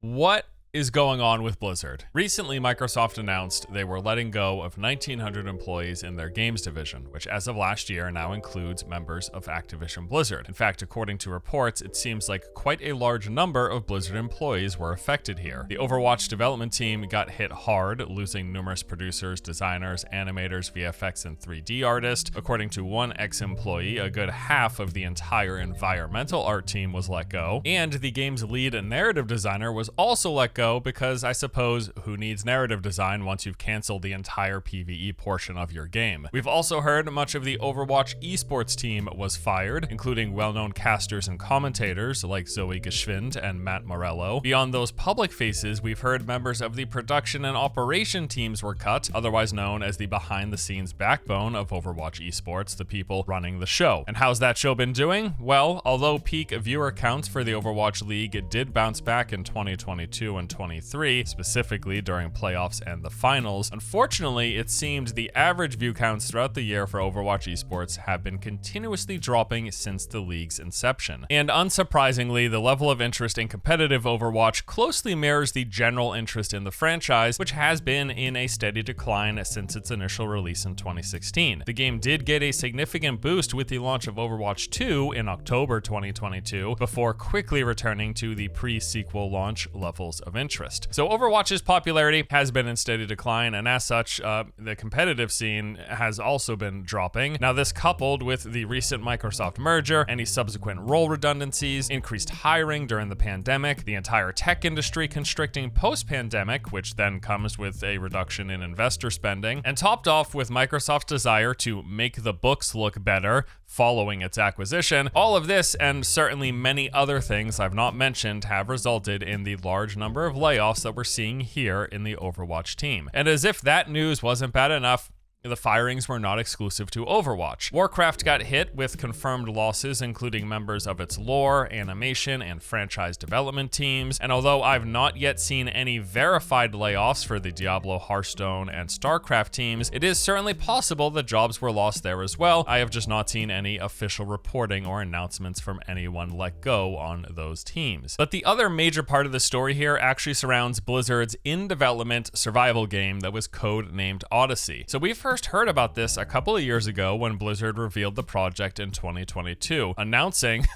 What is going on with Blizzard? Recently, Microsoft announced they were letting go of 1,900 employees in their games division, which as of last year now includes members of Activision Blizzard. In fact, according to reports, it seems like quite a large number of Blizzard employees were affected here. The Overwatch development team got hit hard, losing numerous producers, designers, animators, VFX, and 3D artists. According to one ex-employee, a good half of the entire environmental art team was let go, and the game's lead narrative designer was also let go because I suppose who needs narrative design once you've canceled the entire PvE portion of your game. We've also heard much of the Overwatch esports team was fired, including well-known casters and commentators like Zoe Geschwind and Matt Morello. Beyond those public faces, we've heard members of the production and operation teams were cut, otherwise known as the behind-the-scenes backbone of Overwatch esports, the people running the show. And how's that show been doing? Well, although peak viewer counts for the Overwatch League did bounce back in 2022 and 2023, specifically during playoffs and the finals, unfortunately, it seemed the average view counts throughout the year for Overwatch esports have been continuously dropping since the league's inception. And unsurprisingly, the level of interest in competitive Overwatch closely mirrors the general interest in the franchise, which has been in a steady decline since its initial release in 2016. The game did get a significant boost with the launch of Overwatch 2 in October 2022, before quickly returning to the pre-sequel launch levels of interest. So Overwatch's popularity has been in steady decline, and as such, the competitive scene has also been dropping. Now, this coupled with the recent Microsoft merger, any subsequent role redundancies, increased hiring during the pandemic, the entire tech industry constricting post-pandemic, which then comes with a reduction in investor spending, and topped off with Microsoft's desire to make the books look better following its acquisition. All of this, and certainly many other things I've not mentioned, have resulted in the large number of layoffs that we're seeing here in the Overwatch team. And as if that news wasn't bad enough, the firings were not exclusive to Overwatch. Warcraft got hit with confirmed losses, including members of its lore, animation, and franchise development teams. And although I've not yet seen any verified layoffs for the Diablo, Hearthstone, and StarCraft teams, it is certainly possible that jobs were lost there as well. I have just not seen any official reporting or announcements from anyone let go on those teams. But the other major part of the story here actually surrounds Blizzard's in-development survival game that was code-named Odyssey. So we've first heard about this a couple of years ago when Blizzard revealed the project in 2022, announcing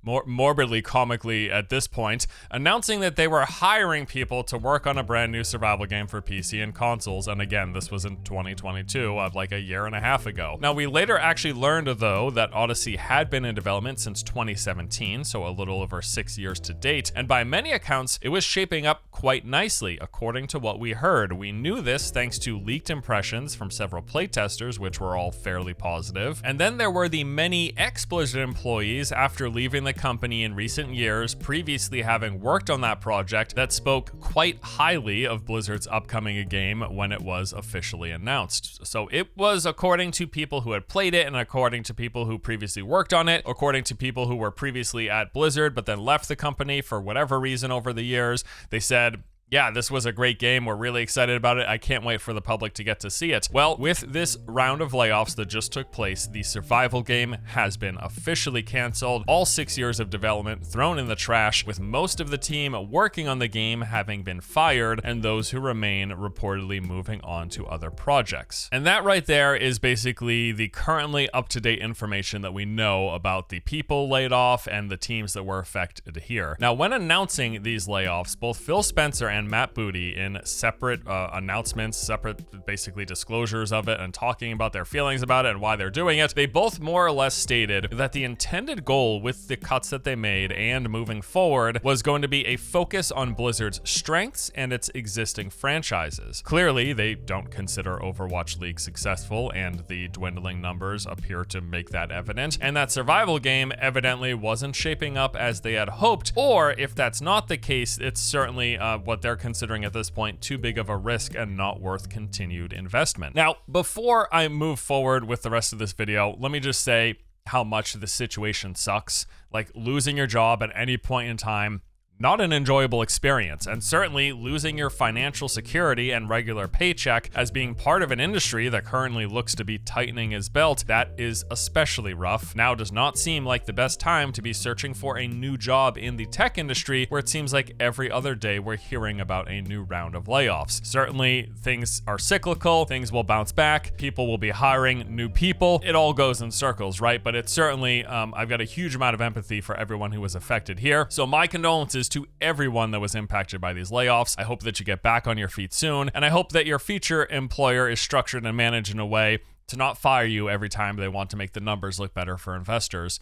more morbidly, comically at this point, announcing that they were hiring people to work on a brand new survival game for PC and consoles. And again, this was in 2022, like a year and a half ago. Now, we later actually learned, though, that Odyssey had been in development since 2017, so a little over 6 years to date. And by many accounts, it was shaping up quite nicely, according to what we heard. We knew this thanks to leaked impressions from several playtesters, which were all fairly positive. And then there were the many ex-Blizzard employees after leaving the company in recent years, previously having worked on that project, that spoke quite highly of Blizzard's upcoming game when it was officially announced. So it was according to people who had played it, and according to people who previously worked on it, according to people who were previously at Blizzard but then left the company for whatever reason over the years. They said, yeah, this was a great game. We're really excited about it. I can't wait for the public to get to see it. Well, with this round of layoffs that just took place, the survival game has been officially canceled. All 6 years of development thrown in the trash, with most of the team working on the game having been fired, and those who remain reportedly moving on to other projects. And that right there is basically the currently up-to-date information that we know about the people laid off and the teams that were affected here. Now, when announcing these layoffs, both Phil Spencer and Matt Booty, in separate announcements, separate basically disclosures of it, and talking about their feelings about it and why they're doing it, they both more or less stated that the intended goal with the cuts that they made and moving forward was going to be a focus on Blizzard's strengths and its existing franchises. Clearly, they don't consider Overwatch League successful, and the dwindling numbers appear to make that evident, and that survival game evidently wasn't shaping up as they had hoped, or if that's not the case, it's certainly what they're considering at this point too big of a risk and not worth continued investment. Now, before I move forward with the rest of this video, let me just say how much the situation sucks. Like, losing your job at any point in time not an enjoyable experience, and certainly losing your financial security and regular paycheck as being part of an industry that currently looks to be tightening its belt, that is especially rough. Now does not seem like the best time to be searching for a new job in the tech industry, where it seems like every other day we're hearing about a new round of layoffs. Certainly things are cyclical, things will bounce back, people will be hiring new people, it all goes in circles, right? But it's certainly, I've got a huge amount of empathy for everyone who was affected here. So my condolences to everyone that was impacted by these layoffs. I hope that you get back on your feet soon, and I hope that your future employer is structured and managed in a way to not fire you every time they want to make the numbers look better for investors.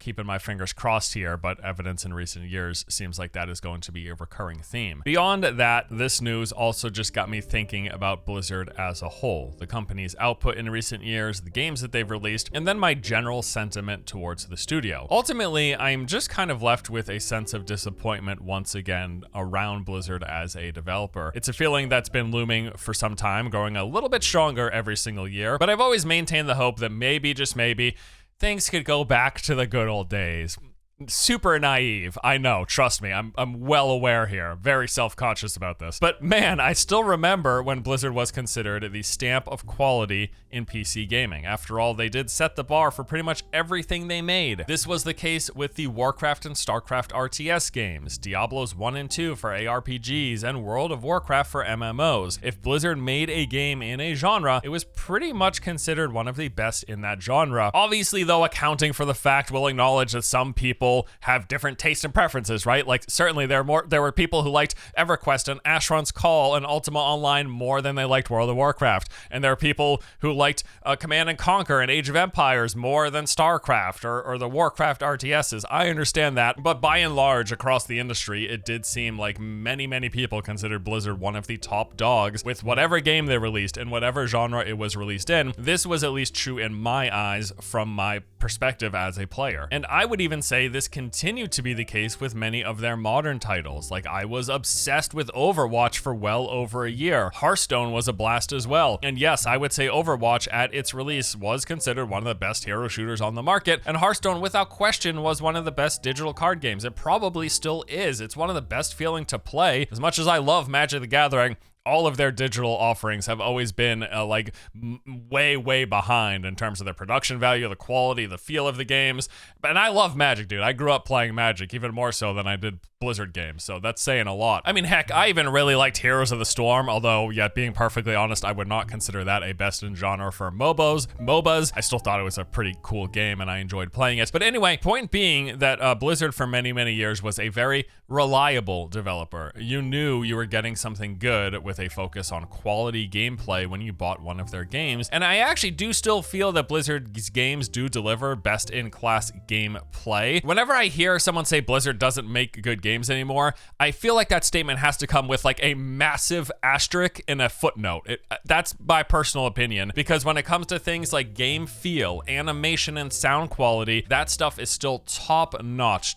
Keeping my fingers crossed here, but evidence in recent years seems like that is going to be a recurring theme. Beyond that, this news also just got me thinking about Blizzard as a whole, the company's output in recent years, the games that they've released, and then my general sentiment towards the studio. Ultimately, I'm just kind of left with a sense of disappointment once again around Blizzard as a developer. It's a feeling that's been looming for some time, growing a little bit stronger every single year, but I've always maintained the hope that maybe, just maybe, things could go back to the good old days. Super naive, I know, trust me, I'm well aware here, very self-conscious about this. But man, I still remember when Blizzard was considered the stamp of quality in PC gaming. After all, they did set the bar for pretty much everything they made. This was the case with the Warcraft and StarCraft RTS games, Diablos 1 and 2 for ARPGs, and World of Warcraft for MMOs. If Blizzard made a game in a genre, it was pretty much considered one of the best in that genre. Obviously, though, accounting for the fact, we'll acknowledge that some people have different tastes and preferences, right? Like, certainly there were people who liked EverQuest and Asheron's Call and Ultima Online more than they liked World of Warcraft. And there are people who liked Command and Conquer and Age of Empires more than StarCraft or the Warcraft RTSs. I understand that, but by and large, across the industry, it did seem like many people considered Blizzard one of the top dogs with whatever game they released and whatever genre it was released in. This was at least true in my eyes from my perspective as a player. And I would even say this continued to be the case with many of their modern titles. Like, I was obsessed with Overwatch for well over a year. Hearthstone was a blast as well. And yes, I would say Overwatch at its release was considered one of the best hero shooters on the market, and Hearthstone without question was one of the best digital card games. It probably still is. It's one of the best feeling to play. As much as I love Magic the Gathering, all of their digital offerings have always been way behind in terms of their production value, the quality, the feel of the games. And I love Magic, dude. I grew up playing Magic even more so than I did Blizzard games, so that's saying a lot. I mean, heck, I even really liked Heroes of the Storm, although, yet being perfectly honest, I would not consider that a best in genre for MOBAs. I still thought it was a pretty cool game and I enjoyed playing it. But anyway, point being that Blizzard for many years was a very reliable developer. You knew you were getting something good with a focus on quality gameplay when you bought one of their games. And I actually do still feel that Blizzard's games do deliver best in class gameplay. Whenever I hear someone say Blizzard doesn't make good games anymore, I feel like that statement has to come with like a massive asterisk and a footnote. That's my personal opinion, because when it comes to things like game feel, animation, and sound quality, that stuff is still top notch,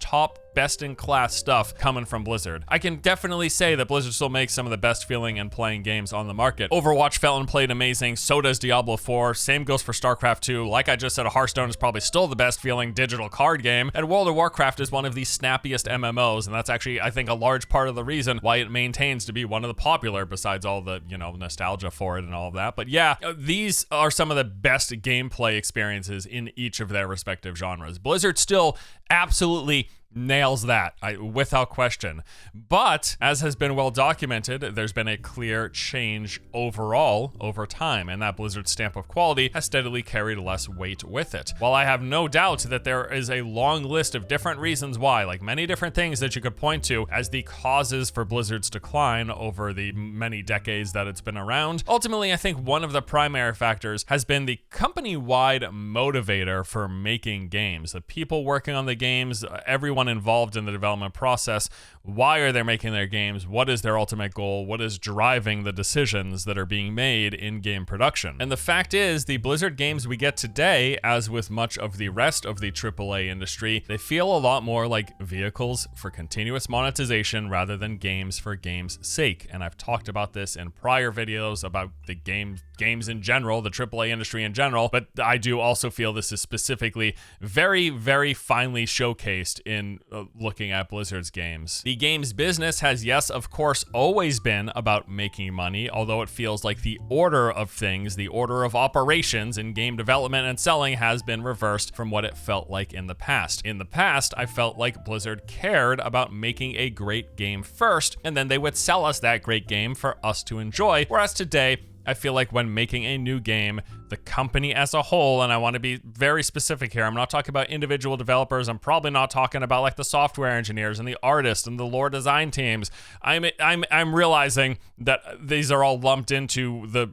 best in class stuff coming from Blizzard. I can definitely say that Blizzard still makes some of the best feeling and playing games on the market. Overwatch felt and played amazing, so does Diablo 4, same goes for StarCraft 2. Like I just said, Hearthstone is probably still the best feeling digital card game, and World of Warcraft is one of the snappiest MMOs, and that's actually, I think, a large part of the reason why it maintains to be one of the popular, besides all the, nostalgia for it and all of that. But yeah, these are some of the best gameplay experiences in each of their respective genres. Blizzard still absolutely nails that, without question. But as has been well documented, there's been a clear change overall over time, and that Blizzard stamp of quality has steadily carried less weight with it. While I have no doubt that there is a long list of different reasons why, like many different things that you could point to as the causes for Blizzard's decline over the many decades that it's been around, ultimately I think one of the primary factors has been the company-wide motivator for making games. The people working on the games, everyone involved in the development process, why are they making their games? What is their ultimate goal? What is driving the decisions that are being made in game production? And the fact is, the Blizzard games we get today, as with much of the rest of the AAA industry, they feel a lot more like vehicles for continuous monetization rather than games for game's sake. And I've talked about this in prior videos about the games in general, the AAA industry in general, but I do also feel this is specifically very finely showcased in when looking at Blizzard's games. The games business has, yes, of course, always been about making money, although it feels like the order of things, the order of operations in game development and selling has been reversed from what it felt like in the past. In the past, I felt like Blizzard cared about making a great game first, and then they would sell us that great game for us to enjoy, whereas today, I feel like when making a new game, the company as a whole, and I want to be very specific here, I'm not talking about individual developers, I'm probably not talking about like the software engineers and the artists and the lore design teams. I'm realizing that these are all lumped into the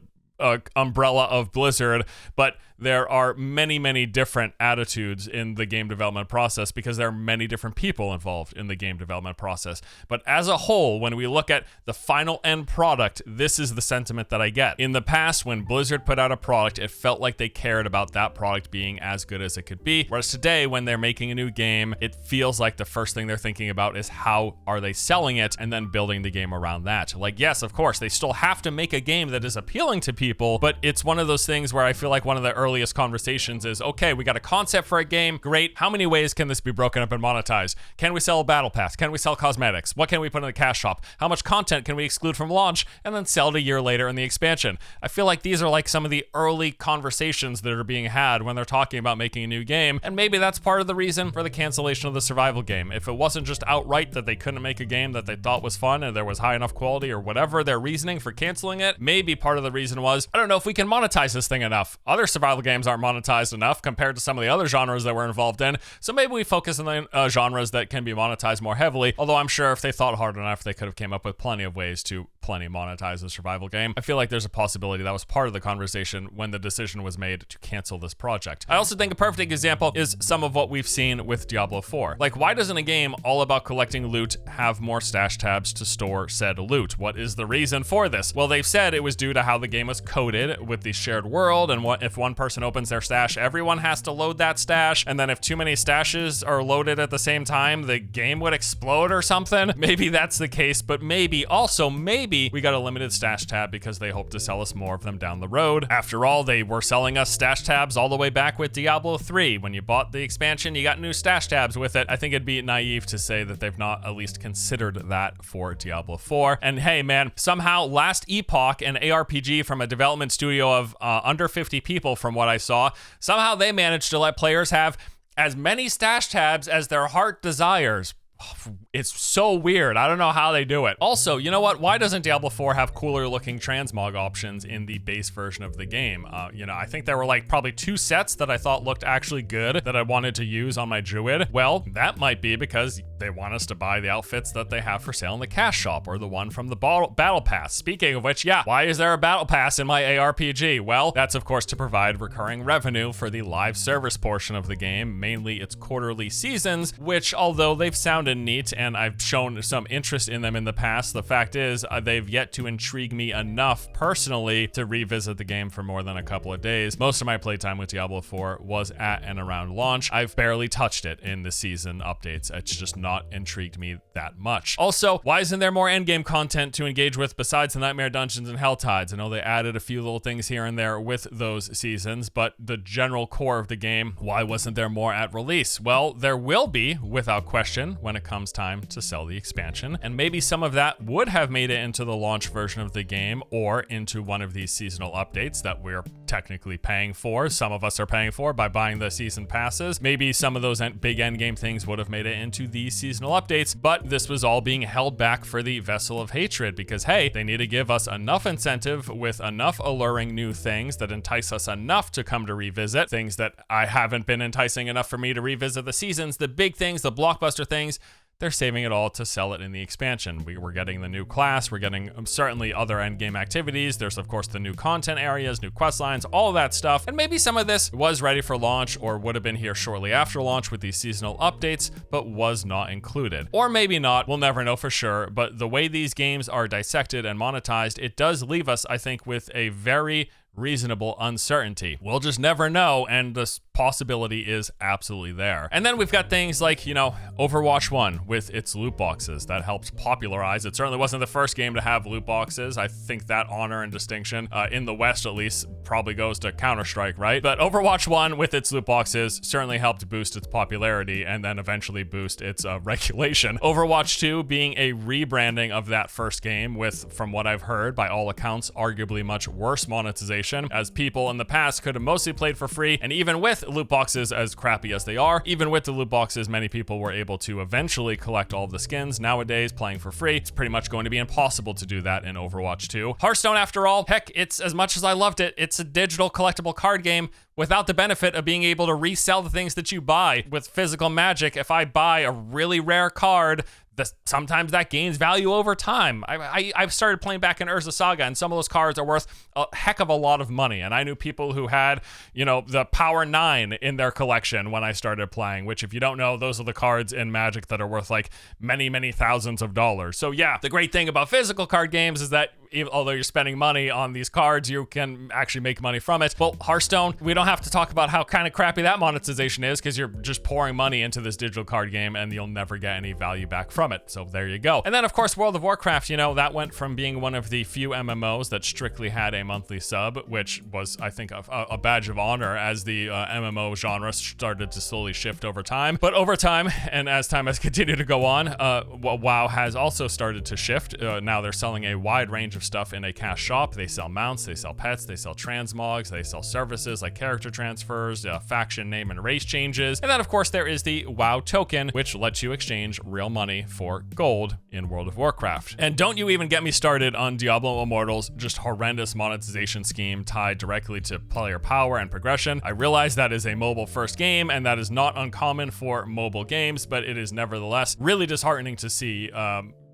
umbrella of Blizzard, but there are many, many different attitudes in the game development process because there are many different people involved in the game development process. But as a whole, when we look at the final end product, this is the sentiment that I get. In the past, when Blizzard put out a product, it felt like they cared about that product being as good as it could be. Whereas today, when they're making a new game, it feels like the first thing they're thinking about is how are they selling it and then building the game around that. Like, yes, of course, they still have to make a game that is appealing to people, but it's one of those things where I feel like one of the earliest conversations is, okay, we got a concept for a game, great. How many ways can this be broken up and monetized? Can we sell a battle pass? Can we sell cosmetics? What can we put in the cash shop? How much content can we exclude from launch and then sell it a year later in the expansion? I feel like these are like some of the early conversations that are being had when they're talking about making a new game, and maybe that's part of the reason for the cancellation of the survival game. If it wasn't just outright that they couldn't make a game that they thought was fun and there was high enough quality or whatever their reasoning for canceling it, maybe part of the reason was, I don't know if we can monetize this thing enough. Other survival games aren't monetized enough compared to some of the other genres that we're involved in, so maybe we focus on the genres that can be monetized more heavily, although I'm sure if they thought hard enough, they could have came up with plenty of ways to monetize the survival game. I feel like there's a possibility that was part of the conversation when the decision was made to cancel this project. I also think a perfect example is some of what we've seen with Diablo 4. Like, why doesn't a game all about collecting loot have more stash tabs to store said loot? What is the reason for this? Well, they've said it was due to how the game was coded with the shared world, and what if one person opens their stash, everyone has to load that stash, and then if too many stashes are loaded at the same time, the game would explode or something. Maybe that's the case, but maybe we got a limited stash tab because they hope to sell us more of them down the road. After all, they were selling us stash tabs all the way back with Diablo 3. When you bought the expansion, you got new stash tabs with it. I think it'd be naive to say that they've not at least considered that for Diablo 4. And hey, man, somehow Last Epoch, an ARPG from a development studio of under 50 people from what I saw, somehow they managed to let players have as many stash tabs as their heart desires. It's so weird. I don't know how they do it. Also, you know what? Why doesn't Diablo 4 have cooler looking transmog options in the base version of the game? I think there were like probably 2 sets that I thought looked actually good that I wanted to use on my druid. Well, that might be because they want us to buy the outfits that they have for sale in the cash shop or the one from the battle pass. Speaking of which, yeah, why is there a battle pass in my ARPG? Well, that's of course to provide recurring revenue for the live service portion of the game, mainly its quarterly seasons, which although they've sounded neat and I've shown some interest in them in the past, the fact is they've yet to intrigue me enough personally to revisit the game for more than a couple of days. Most of my playtime with Diablo 4 was at and around launch. I've barely touched it in the season updates. It's just not intrigued me that much. Also, why isn't there more endgame content to engage with besides the Nightmare Dungeons and Helltides? I know they added a few little things here and there with those seasons, but the general core of the game, why wasn't there more at release? Well, there will be, without question, when it comes time to sell the expansion, and maybe some of that would have made it into the launch version of the game or into one of these seasonal updates that we're technically paying for. Some of us are paying for by buying the season passes. Maybe some of those big endgame things would have made it into these seasonal updates, but this was all being held back for the Vessel of Hatred because, hey, they need to give us enough incentive with enough alluring new things that entice us enough to come to revisit things that I haven't been enticing enough for me to revisit the seasons, the big things, the blockbuster things. They're saving it all to sell it in the expansion. We're getting the new class, we're getting certainly other endgame activities. There's of course the new content areas, new quest lines, all of that stuff. And maybe some of this was ready for launch or would have been here shortly after launch with these seasonal updates, but was not included. Or maybe not, we'll never know for sure, but the way these games are dissected and monetized, it does leave us, I think, with a very reasonable uncertainty. We'll just never know, and this possibility is absolutely there. And then we've got things like, Overwatch 1 with its loot boxes that helped popularize. It certainly wasn't the first game to have loot boxes. I think that honor and distinction, in the West at least, probably goes to Counter-Strike, right? But Overwatch 1 with its loot boxes certainly helped boost its popularity and then eventually boost its regulation. Overwatch 2 being a rebranding of that first game with, from what I've heard, by all accounts, arguably much worse monetization, as people in the past could have mostly played for free, and even with loot boxes, as crappy as they are, even with the loot boxes, many people were able to eventually collect all of the skins. Nowadays, playing for free, it's pretty much going to be impossible to do that in Overwatch 2. Hearthstone, after all, heck, it's, as much as I loved it, it's a digital collectible card game without the benefit of being able to resell the things that you buy. With physical Magic, if I buy a really rare card, sometimes that gains value over time. I've started playing back in Urza Saga, and some of those cards are worth a heck of a lot of money. And I knew people who had, the Power 9 in their collection when I started playing, which, if you don't know, those are the cards in Magic that are worth like many, many thousands of dollars. So yeah, the great thing about physical card games is that although you're spending money on these cards, you can actually make money from it. Well, Hearthstone, we don't have to talk about how kind of crappy that monetization is, because you're just pouring money into this digital card game and you'll never get any value back from it. So there you go. And then, of course, World of Warcraft, that went from being one of the few MMOs that strictly had a monthly sub, which was, I think, a badge of honor as the MMO genre started to slowly shift over time. But over time, and as time has continued to go on, WoW has also started to shift. Now they're selling a wide range of stuff in a cash shop. They sell mounts, they sell pets, they sell transmogs, they sell services like character transfers, faction name and race changes. And then, of course, there is the WoW token, which lets you exchange real money for gold in World of Warcraft. And don't you even get me started on Diablo Immortal's just horrendous monetization scheme tied directly to player power and progression. I realize that is a mobile first game, and that is not uncommon for mobile games, but it is nevertheless really disheartening to see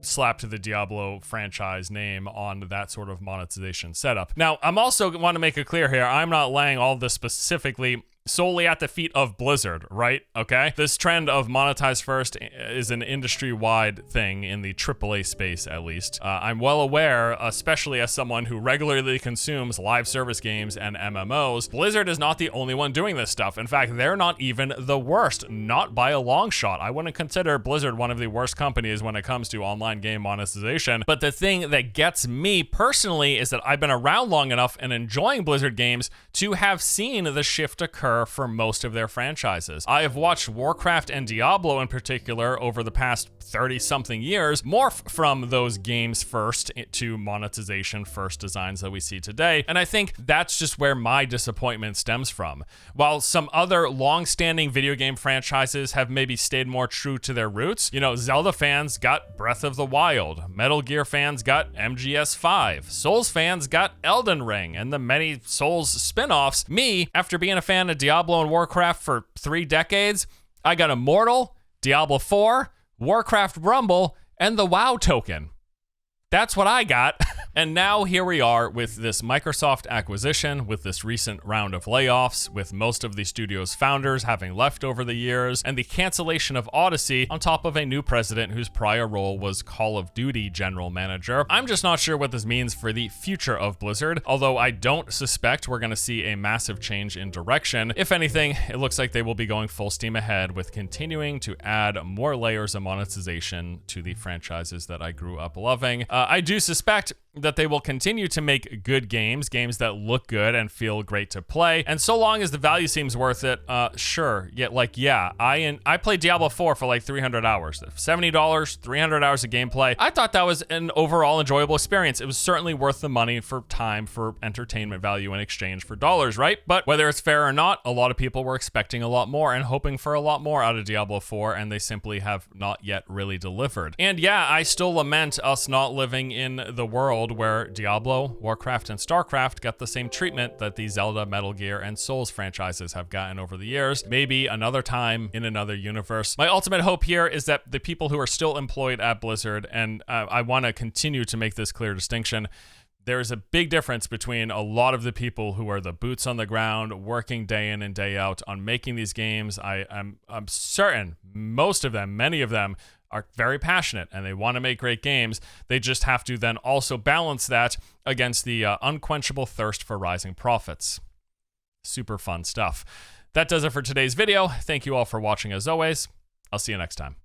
slapped the Diablo franchise name on that sort of monetization setup. Now, I'm also want to make it clear here, I'm not laying all this specifically solely at the feet of Blizzard, right? Okay? This trend of monetize first is an industry-wide thing in the AAA space, at least. I'm well aware, especially as someone who regularly consumes live service games and MMOs, Blizzard is not the only one doing this stuff. In fact, they're not even the worst, not by a long shot. I wouldn't consider Blizzard one of the worst companies when it comes to online game monetization. But the thing that gets me personally is that I've been around long enough and enjoying Blizzard games to have seen the shift occur for most of their franchises. I have watched Warcraft and Diablo in particular over the past 30-something years morph from those games first to monetization first designs that we see today, and I think that's just where my disappointment stems from. While some other long-standing video game franchises have maybe stayed more true to their roots, Zelda fans got Breath of the Wild, Metal Gear fans got MGS5, Souls fans got Elden Ring, and the many Souls spin-offs. Me, after being a fan of Diablo and Warcraft for 3 decades, I got Immortal, Diablo 4, Warcraft Rumble, and the WoW token. That's what I got. And now here we are with this Microsoft acquisition, with this recent round of layoffs, with most of the studio's founders having left over the years, and the cancellation of Odyssey on top of a new president whose prior role was Call of Duty general manager. I'm just not sure what this means for the future of Blizzard, although I don't suspect we're going to see a massive change in direction. If anything, it looks like they will be going full steam ahead with continuing to add more layers of monetization to the franchises that I grew up loving. I do suspect that they will continue to make good games that look good and feel great to play. And so long as the value seems worth it, sure. I played Diablo 4 for like 300 hours. $70, 300 hours of gameplay. I thought that was an overall enjoyable experience. It was certainly worth the money for time, for entertainment value in exchange for dollars, right? But whether it's fair or not, a lot of people were expecting a lot more and hoping for a lot more out of Diablo 4, and they simply have not yet really delivered. And yeah, I still lament us not living in the world where Diablo, Warcraft, and StarCraft got the same treatment that the Zelda, Metal Gear, and Souls franchises have gotten over the years. Maybe another time in another universe. My ultimate hope here is that the people who are still employed at Blizzard, and I want to continue to make this clear distinction, there's a big difference between a lot of the people who are the boots on the ground, working day in and day out on making these games. I'm certain most of them, many of them, are very passionate and they want to make great games. They just have to then also balance that against the unquenchable thirst for rising profits. Super fun stuff. That does it for today's video. Thank you all for watching as always. I'll see you next time.